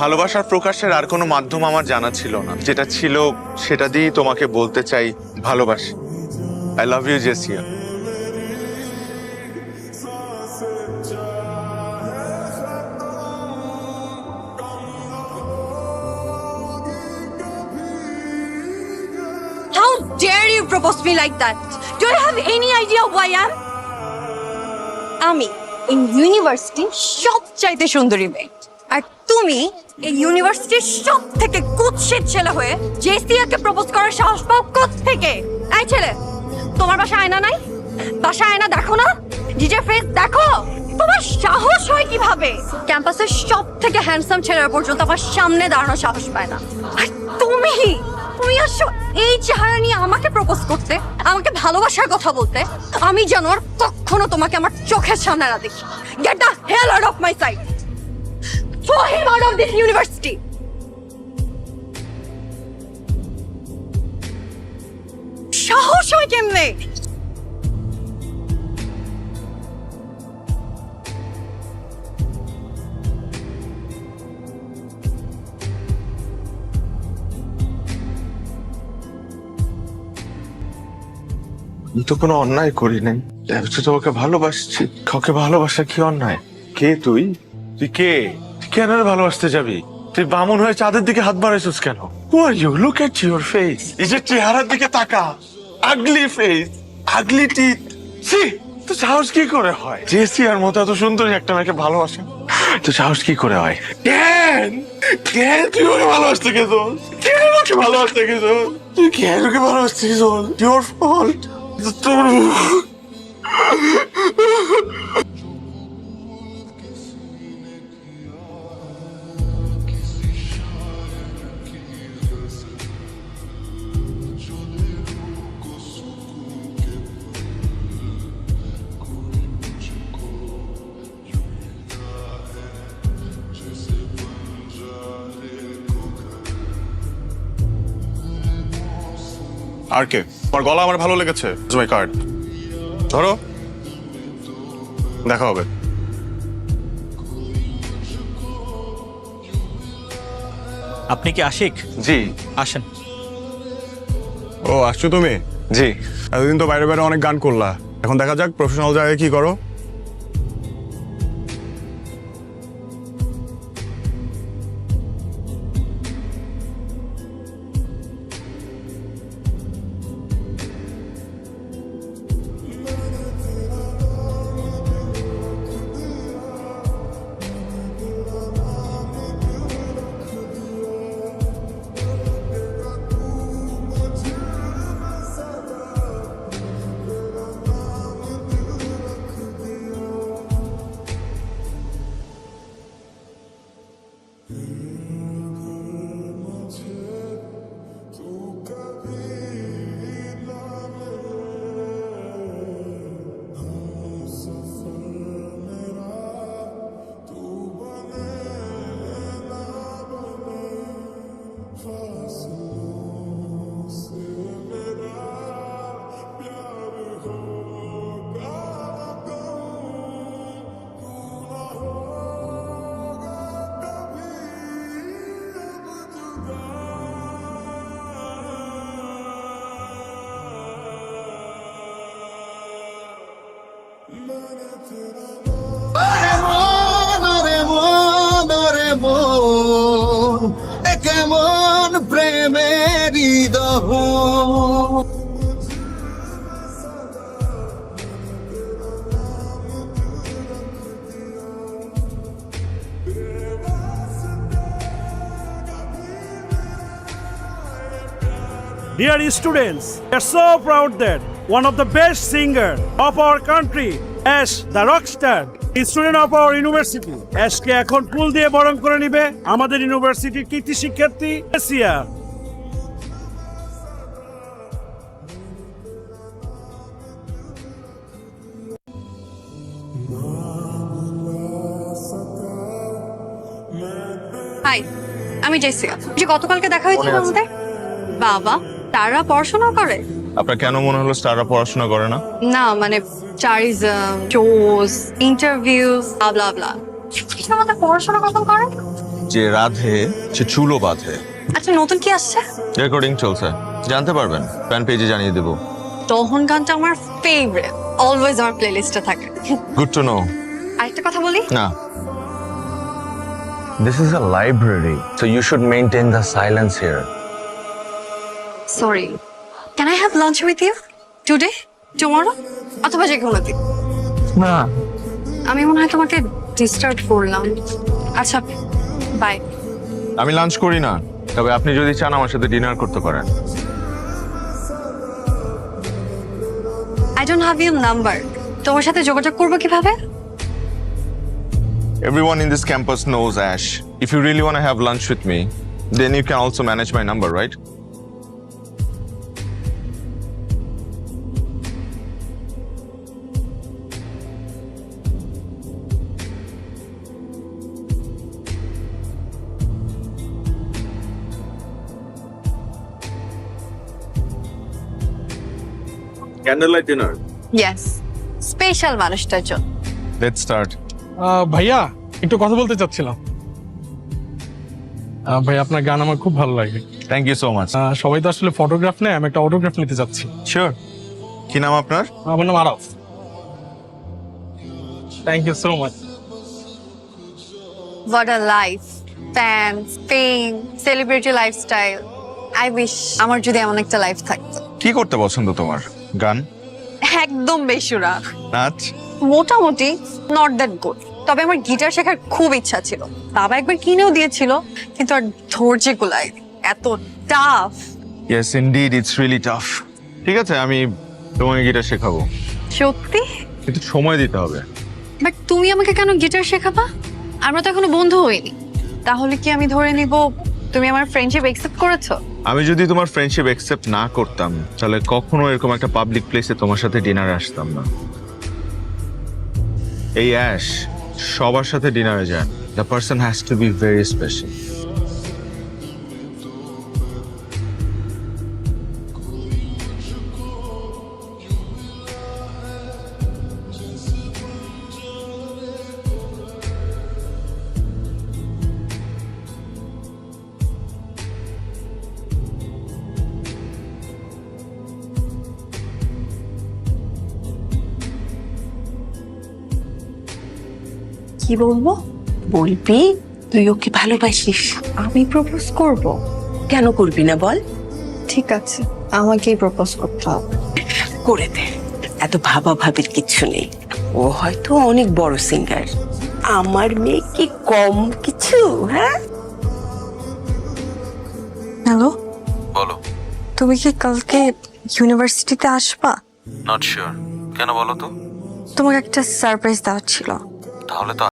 ভালোবাসার প্রকাশের আর কোনো মাধ্যম আমার জানা ছিল না, যেটা ছিল সেটা দিয়েই তোমাকে বলতে চাই ভালোবাসি। I love you Jessia. How dare you propose me like that? Do you have any idea who I am? আমি এই ইউনিভার্সিটির সবচাইতে সুন্দরী মেয়ে, আর তুমি এই ইউনিভার্সিটির সব থেকে কুৎসিত ছেলে হয়ে জেসিয়াকে প্রপোজ করার সাহস পাও কোত্থেকে? এই ছেলে, তোমার বাসায় আয়না নাই? বাসায় আয়না দেখো না? নিজের ফেস দেখো। তোমার সাহস হয় কিভাবে? ক্যাম্পাসের সব থেকে হ্যান্ডসাম ছেলেরা পর্যন্ত আমার সামনে দাঁড়ানোর সাহস পায় না, আর তুমি তুমি আসো এই চেহারা নিয়ে আমাকে প্রপোজ করতে, আমাকে ভালোবাসার কথা বলতে। আমি যেন আর কখনো তোমাকে আমার চোখের সামনে না দেখি। Get the hell out of my sight. Throw him out of this university. সাহস হয় কেমনে? আমি তো কোনো অন্যায় করি নাই, তো তোমাকে ভালোবাসছি। কাউকে ভালোবাসা কি অন্যায়? কে তুই? তুই কে? তুই কেন ভালোবাসতে যাবি? তুই বামুন হয়ে চাঁদের দিকে হাত বাড়াইছিস কেন? Who are you? Look at your face. এই যে চেহারার দিকে তাকা। আগলি ফেস, আগলি টিথ। সি, তো সাহস কি করে হয় জেসিয়ার মতো এত সুন্দরী একটা মেয়েকে ভালোবাসা? তো সাহস কি করে হয়? কেন কেন তুই ওকে ভালোবাসতে গেছিস? কেন ওকে ভালোবাসতে গেছিস? তুই কেন ওকে ভালোবাসতে গেছিস? Your fault. আর কে? তোমার গলা আমার ভালো লেগেছে। মাই কার্ড ধরো, দেখা হবে। আপনি কি আশিক? জি। আসেন। ও, আসছো তুমি? জি। এতদিন তো বাইরে বাইরে অনেক গান করলা, এখন দেখা যাক প্রফেশনাল জায়গায় কি করো। কেমন প্রেমেরই দহ Dear students, we are so proud that one of the best singers of our country, Ash, the rock star, is student of our university. Ash কে এখন ফুল দিয়ে বরণ করে নিবে আমাদের ইউনিভার্সিটির কৃতি শিক্ষার্থী জেসিয়া। হাই, আমি জেসিয়া। যে গতকালকে দেখা হয়েছিল আমাদের। বাবা, তারা পড়াশোনা করে? আপনার কেন মনে হলো স্টাররা পড়াশোনা করে না? না মানে চারিজম, শোজ, ইন্টারভিউজ, ব্লা ব্লা। কিছু আমাদের পড়াশোনা কখন করে? যে রাধে সে চুলো বাঁধে। আচ্ছা নতুন কি আসছে? রেকর্ডিং চলছে, জানতে পারবেন, ফ্যান পেজে জানিয়ে দেবো। তখন গানটা আমার ফেভারিট, অলওয়েজ আমার প্লেলিস্টে থাকে। Good to know. আরেকটা কথা বলি, না, This is a library, so you should maintain the silence here. Sorry, can I have lunch with you today, tomorrow, অথবা যে কোনো দিন? না, আমি মনে হয় তোমাকে ডিস্টার্ব করলাম। আচ্ছা বাই। আমি লাঞ্চ করি না, তবে আপনি যদি চান আমার সাথে ডিনার করতে পারেন। I don't have your number, তোমার সাথে যোগাযোগ করবো কিভাবে? Everyone in this campus knows Ash. If you really want to have lunch with me, then you can also manage my number, right? candlelight dinner. Yes, special মানুষটার জন্য। Let's start. ভাইয়া একটু কথা বলতে চাচ্ছিলাম। ভাই আপনার গান আমার খুব ভালো লাগে। Thank you so much. সবাই তো আসলে ফটোগ্রাফ নেয়, আমি একটা অটোগ্রাফ নিতে চাচ্ছি। Sure. কি নাম আপনার? আমার নাম Araf. Thank you so much. What a life, fans, fame, celebrity lifestyle. I wish আমার যদি এমন একটা লাইফ থাকতো। কি করতে পছন্দ তোমার? গান, একদম বেসুরা, নাচ? মোটামুটি নট দ্যাট গুড। তবে আমার গিটার শেখার খুব ইচ্ছা ছিল, বাবা একবার কিনেও দিয়েছিল, কিন্তু আর ধৈর্য কুলায়, এত tough. Yes, indeed, it's really tough. ঠিক আছে, আমি তোমাকে গিটার শেখাবো, সত্যি? কিন্তু সময় দিতে হবে। বাট তুমি আমাকে কেন গিটার শেখাবা? আমরা তো এখনো বন্ধু হইনি। তাহলে কি আমি ধরে নিব তুমি আমার ফ্রেন্ডশিপ একসেপ্ট করেছো? আমি যদি তোমার ফ্রেন্ডশিপ অ্যাকসেপ্ট না করতাম, তাহলে কখনো এরকম একটা পাবলিক প্লেসে তোমার সাথে ডিনারে আসতাম না। এই অ্যাশ সবার সাথে ডিনারে যায়, the person has to be very special. কি বলবো? বলবি তুই ওকে ভালোবাসিস। আমি প্রপোজ করব? কেন করবি না বল? ঠিক আছে, আমাকেই প্রপোজ করতে হবে। করে দে, এত ভাবা ভাবির কিচ্ছু নেই। ও হয়তো অনেক বড় সিঙ্গার, আমার মেয়ে কি কম কিছু? হ্যাঁ, হ্যালো, বলো। তুমি কি কালকে ইউনিভার্সিটিতে আসবা? নট শিওর, কেন বলো তো? তোমাকে একটা সারপ্রাইজ দেওয়ার ছিল। তাহলে তো